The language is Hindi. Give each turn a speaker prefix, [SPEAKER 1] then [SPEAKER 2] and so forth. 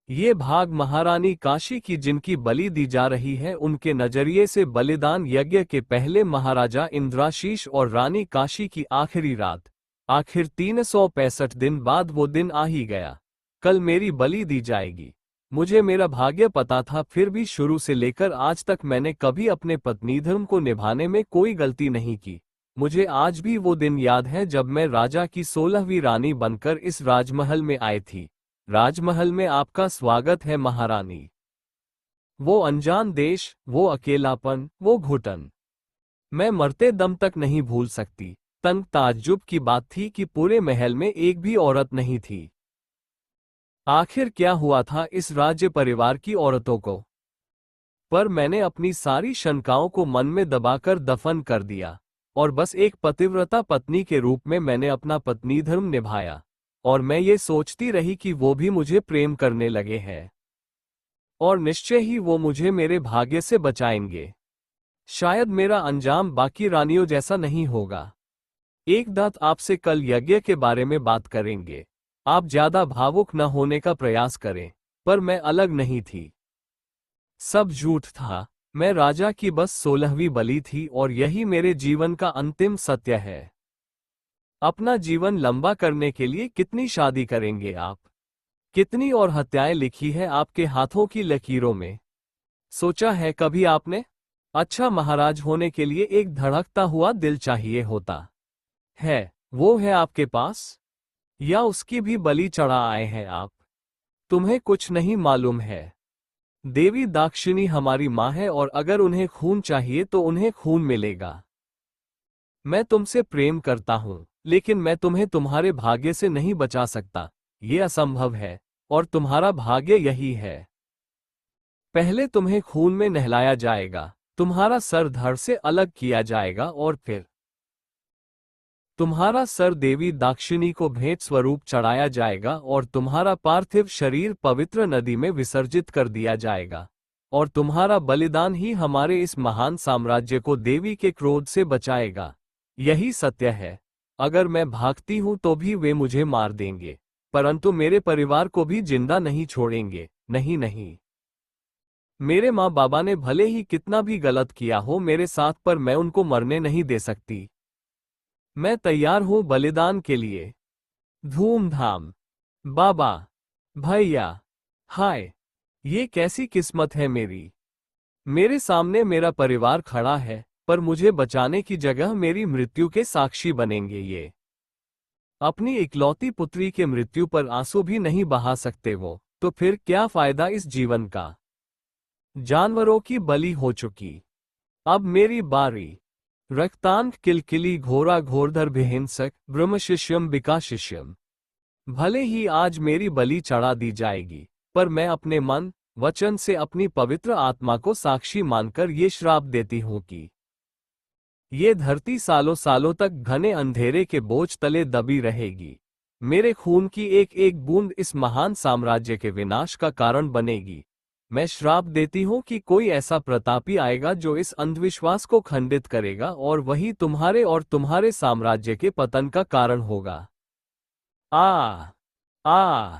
[SPEAKER 1] ये भाग महारानी काशी की जिनकी बलि दी जा रही है उनके नजरिए से बलिदान यज्ञ के पहले महाराजा इंद्राशीष और रानी काशी की आखिरी रात। आखिर 365 दिन बाद वो दिन आ ही गया। कल मेरी बलि दी जाएगी। मुझे मेरा भाग्य पता था, फिर भी शुरू से लेकर आज तक मैंने कभी अपने पत्नी धर्म को निभाने में कोई गलती नहीं की। मुझे आज भी वो दिन याद है जब मैं राजा की 16वीं रानी बनकर इस राजमहल में आई थी। राजमहल में आपका स्वागत है महारानी। वो अनजान देश, वो अकेलापन, वो घुटन मैं मरते दम तक नहीं भूल सकती। तंग ताज्जुब की बात थी कि पूरे महल में एक भी औरत नहीं थी। आखिर क्या हुआ था इस राज्य परिवार की औरतों को? पर मैंने अपनी सारी शंकाओं को मन में दबाकर दफन कर दिया और बस एक पतिव्रता पत्नी के रूप में मैंने अपना पत्नी धर्म निभाया। और मैं ये सोचती रही कि वो भी मुझे प्रेम करने लगे हैं और निश्चय ही वो मुझे मेरे भाग्य से बचाएंगे। शायद मेरा अंजाम बाकी रानियों जैसा नहीं होगा। एक दात आपसे कल यज्ञ के बारे में बात करेंगे। आप ज्यादा भावुक न होने का प्रयास करें। पर मैं अलग नहीं थी। सब झूठ था। मैं राजा की बस 16वीं बलि थी और यही मेरे जीवन का अंतिम सत्य है। अपना जीवन लंबा करने के लिए कितनी शादी करेंगे आप? कितनी और हत्याएं लिखी है आपके हाथों की लकीरों में? सोचा है कभी आपने? अच्छा, महाराज होने के लिए एक धड़कता हुआ दिल चाहिए होता है। वो है आपके पास? या उसकी भी बलि चढ़ा आए हैं आप? तुम्हें कुछ नहीं मालूम है। देवी दाक्षिणी हमारी माँ है और अगर उन्हें खून चाहिए तो उन्हें खून मिलेगा। मैं तुमसे प्रेम करता हूं, लेकिन मैं तुम्हें तुम्हारे भाग्य से नहीं बचा सकता। ये असंभव है और तुम्हारा भाग्य यही है। पहले तुम्हें खून में नहलाया जाएगा, तुम्हारा सर धड़ से अलग किया जाएगा और फिर तुम्हारा सर देवी दाक्षिणी को भेंट स्वरूप चढ़ाया जाएगा और तुम्हारा पार्थिव शरीर पवित्र नदी में विसर्जित कर दिया जाएगा। और तुम्हारा बलिदान ही हमारे इस महान साम्राज्य को देवी के क्रोध से बचाएगा। यही सत्य है। अगर मैं भागती हूं तो भी वे मुझे मार देंगे, परंतु मेरे परिवार को भी जिंदा नहीं छोड़ेंगे। नहीं नहीं। मेरे माँ बाबा ने भले ही कितना भी गलत किया हो मेरे साथ, पर मैं उनको मरने नहीं दे सकती। मैं तैयार हूं बलिदान के लिए। धूमधाम। बाबा, भैया, हाय, ये कैसी किस्मत है मेरी। मेरे सामने मेरा परिवार खड़ा है, पर मुझे बचाने की जगह मेरी मृत्यु के साक्षी बनेंगे ये। अपनी इकलौती पुत्री के मृत्यु पर आंसू भी नहीं बहा सकते वो, तो फिर क्या फायदा इस जीवन का। जानवरों की बलि हो चुकी, अब मेरी बारी। रक्तांत किलकिली घोरा घोरधर भिहिंसक ब्रह्मशिष्यम बिकाशिष्यम। भले ही आज मेरी बलि चढ़ा दी जाएगी, पर मैं अपने मन वचन से अपनी पवित्र आत्मा को साक्षी मानकर ये श्राप देती हूं कि ये धरती सालों सालों तक घने अंधेरे के बोझ तले दबी रहेगी। मेरे खून की एक एक बूंद इस महान साम्राज्य के विनाश का कारण बनेगी। मैं श्राप देती हूं कि कोई ऐसा प्रतापी आएगा जो इस अंधविश्वास को खंडित करेगा और वही तुम्हारे और तुम्हारे साम्राज्य के पतन का कारण होगा। आ आ